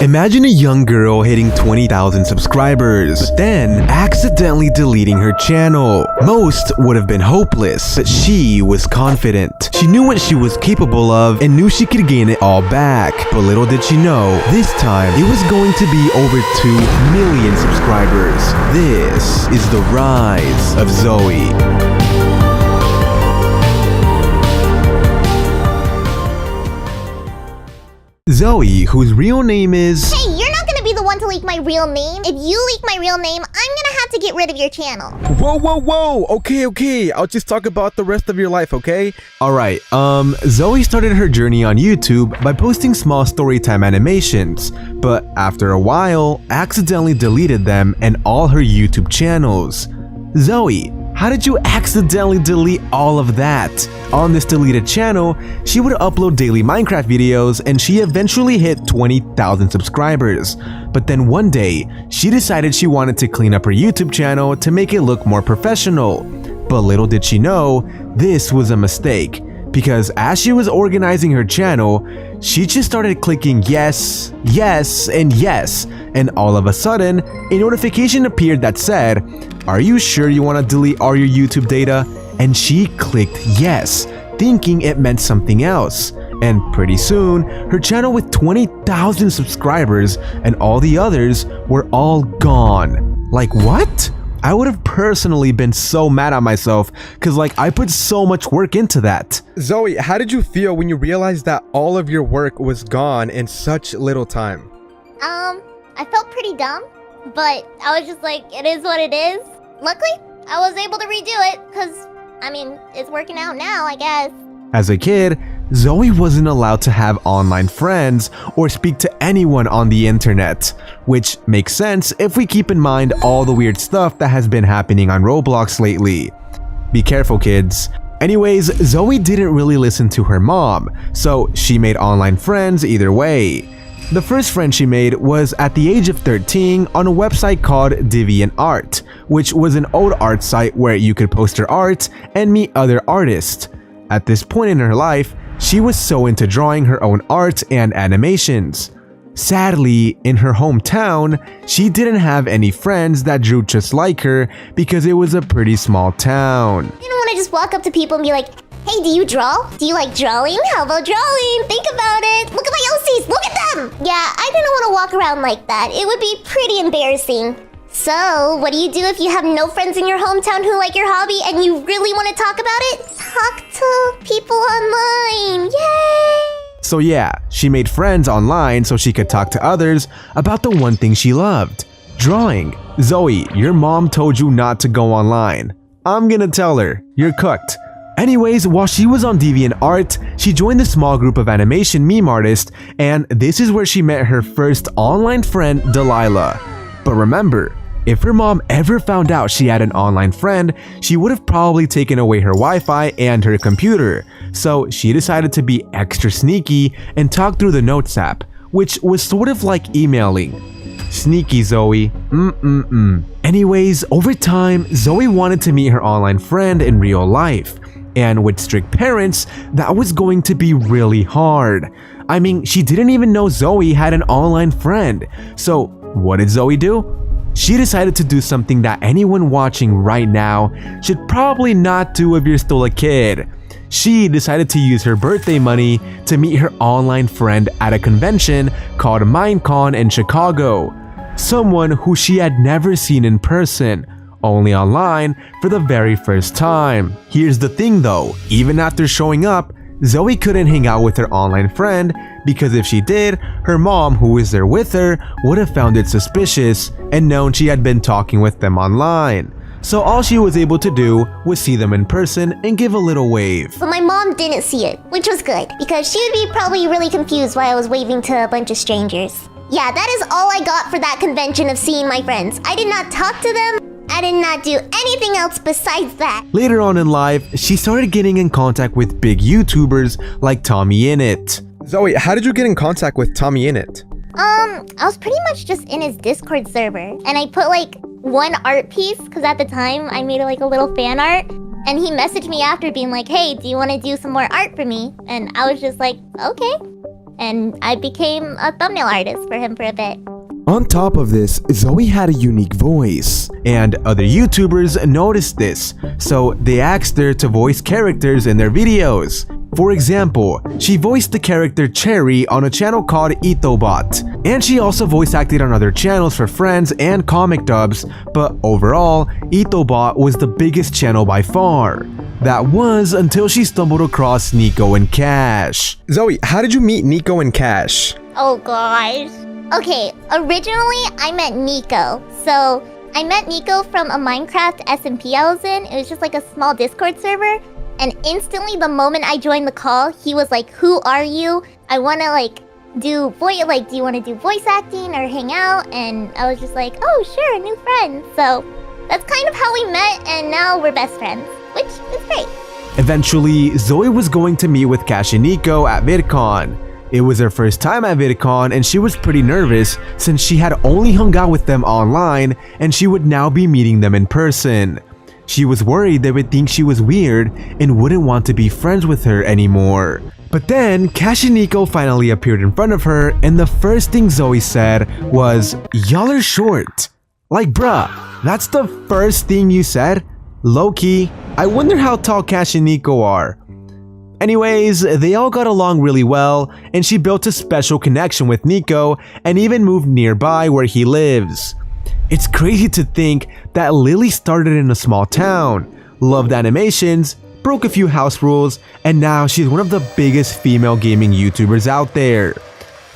Imagine a young girl hitting 20,000 subscribers, but then accidentally deleting her channel. Most would have been hopeless, but she was confident. She knew what she was capable of and knew she could gain it all back. But little did she know, this time it was going to be over 2 million subscribers. This is the Rise of Zoey. Zoey, whose real name is... Hey, you're not gonna be the one to leak my real name. If you leak my real name, I'm gonna have to get rid of your channel. Whoa. Okay. I'll just talk about the rest of your life, okay? Alright, Zoey started her journey on YouTube by posting small storytime animations, but after a while, accidentally deleted them and all her YouTube channels. Zoey, how did you accidentally delete all of that? On this deleted channel, she would upload daily Minecraft videos and she eventually hit 20,000 subscribers. But then one day, she decided she wanted to clean up her YouTube channel to make it look more professional. But little did she know, this was a mistake. Because as she was organizing her channel, she just started clicking yes, and all of a sudden, a notification appeared that said, "Are you sure you want to delete all your YouTube data?" And she clicked yes, thinking it meant something else. And pretty soon, her channel with 20,000 subscribers and all the others were all gone. Like what? I would have personally been so mad at myself because I put so much work into that. Zoey, how did you feel when you realized that all of your work was gone in such little time? I felt pretty dumb, but I was just like, it is what it is. Luckily, I was able to redo it because, I mean, it's working out now, I guess. As a kid, Zoey wasn't allowed to have online friends or speak to anyone on the internet, which makes sense if we keep in mind all the weird stuff that has been happening on Roblox lately. Be careful, kids. Anyways, Zoey didn't really listen to her mom, so she made online friends either way. The first friend she made was at the age of 13 on a website called DeviantArt, which was an old art site where you could post your art and meet other artists. At this point in her life, she was so into drawing her own art and animations. Sadly, in her hometown, she didn't have any friends that drew just like her because it was a pretty small town. I didn't want to just walk up to people and be like, "Hey, do you draw? Do you like drawing? How about drawing? Think about it. Look at my OCs. Look at them." Yeah, I didn't want to walk around like that. It would be pretty embarrassing. So, what do you do if you have no friends in your hometown who like your hobby and you really want to talk about it? Talk to people online. Yay! So yeah, she made friends online so she could talk to others about the one thing she loved, drawing. Zoey, your mom told you not to go online. I'm gonna tell her, you're cooked. Anyways, while she was on DeviantArt, she joined the small group of animation meme artists, and this is where she met her first online friend, Delilah. But remember, if her mom ever found out she had an online friend, she would have probably taken away her Wi-Fi and her computer. So she decided to be extra sneaky and talk through the Notes app, which was sort of like emailing. Sneaky Zoey. Anyways, over time, Zoey wanted to meet her online friend in real life. And with strict parents, that was going to be really hard. I mean, she didn't even know Zoey had an online friend. So what did Zoey do? She decided to do something that anyone watching right now should probably not do if you're still a kid. She decided to use her birthday money to meet her online friend at a convention called Minecon in Chicago. Someone who she had never seen in person, only online for the very first time. Here's the thing though, even after showing up, Zoey couldn't hang out with her online friend because if she did, her mom, who was there with her, would have found it suspicious and known she had been talking with them online. So all she was able to do was see them in person and give a little wave. But my mom didn't see it, which was good, because she would be probably really confused why I was waving to a bunch of strangers. Yeah, that is all I got for that convention of seeing my friends. I did not talk to them. I did not do anything else besides that. Later on in life, she started getting in contact with big YouTubers like TommyInnit. Zoey, how did you get in contact with TommyInnit? I was pretty much just in his Discord server, and I put one art piece, because at the time I made a little fan art, and he messaged me after being like, "Hey, do you want to do some more art for me?" And I was just like, okay. and I became a thumbnail artist for him for a bit. On top of this, Zoey had a unique voice, and other YouTubers noticed this, so they asked her to voice characters in their videos. For example, she voiced the character Cherry on a channel called EGGCELLENT, and she also voice acted on other channels for friends and comic dubs, but overall, EGGCELLENT was the biggest channel by far. That was until she stumbled across Nico and Cash. Zoey, how did you meet Nico and Cash? Oh gosh. Okay, originally I met Nico. So I met Nico from a Minecraft SMP I was in. It was just like a small Discord server. And instantly, the moment I joined the call, he was like, "Who are you? I want to do you want to do voice acting or hang out?" And I was just like, "Oh, sure, new friend." So that's kind of how we met, and now we're best friends, which is great. Eventually, Zoey was going to meet with Cash and Nico at VidCon. It was her first time at VidCon, and she was pretty nervous since she had only hung out with them online and she would now be meeting them in person. She was worried they would think she was weird and wouldn't want to be friends with her anymore. But then, Cash and Nico finally appeared in front of her, and the first thing Zoey said was, "Y'all are short." Like, bruh, that's the first thing you said? Low-key, I wonder how tall Cash and Nico are. Anyways, they all got along really well, and she built a special connection with Nico and even moved nearby where he lives. It's crazy to think that Lily started in a small town, loved animations, broke a few house rules, and now she's one of the biggest female gaming YouTubers out there.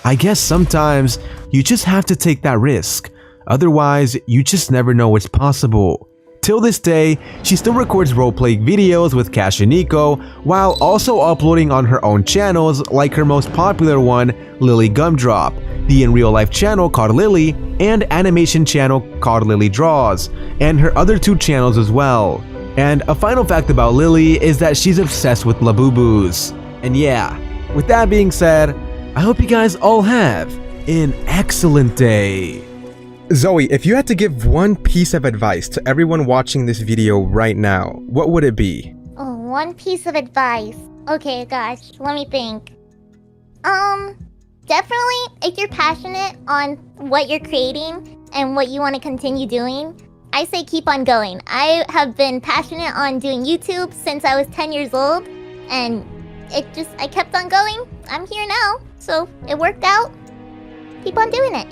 I guess sometimes you just have to take that risk, otherwise you just never know what's possible. Till this day, she still records roleplaying videos with Cash and Nico while also uploading on her own channels like her most popular one, Lily Gumdrop, the in real life channel called Lily, and animation channel called Lily Draws, and her other two channels as well. And a final fact about Lily is that she's obsessed with Labubus. And yeah, with that being said, I hope you guys all have an excellent day. Zoey, if you had to give one piece of advice to everyone watching this video right now, what would it be? Oh, one piece of advice. Okay, gosh, let me think. Definitely, if you're passionate on what you're creating and what you want to continue doing, I say keep on going. I have been passionate on doing YouTube since I was 10 years old, and I kept on going. I'm here now, so it worked out. Keep on doing it.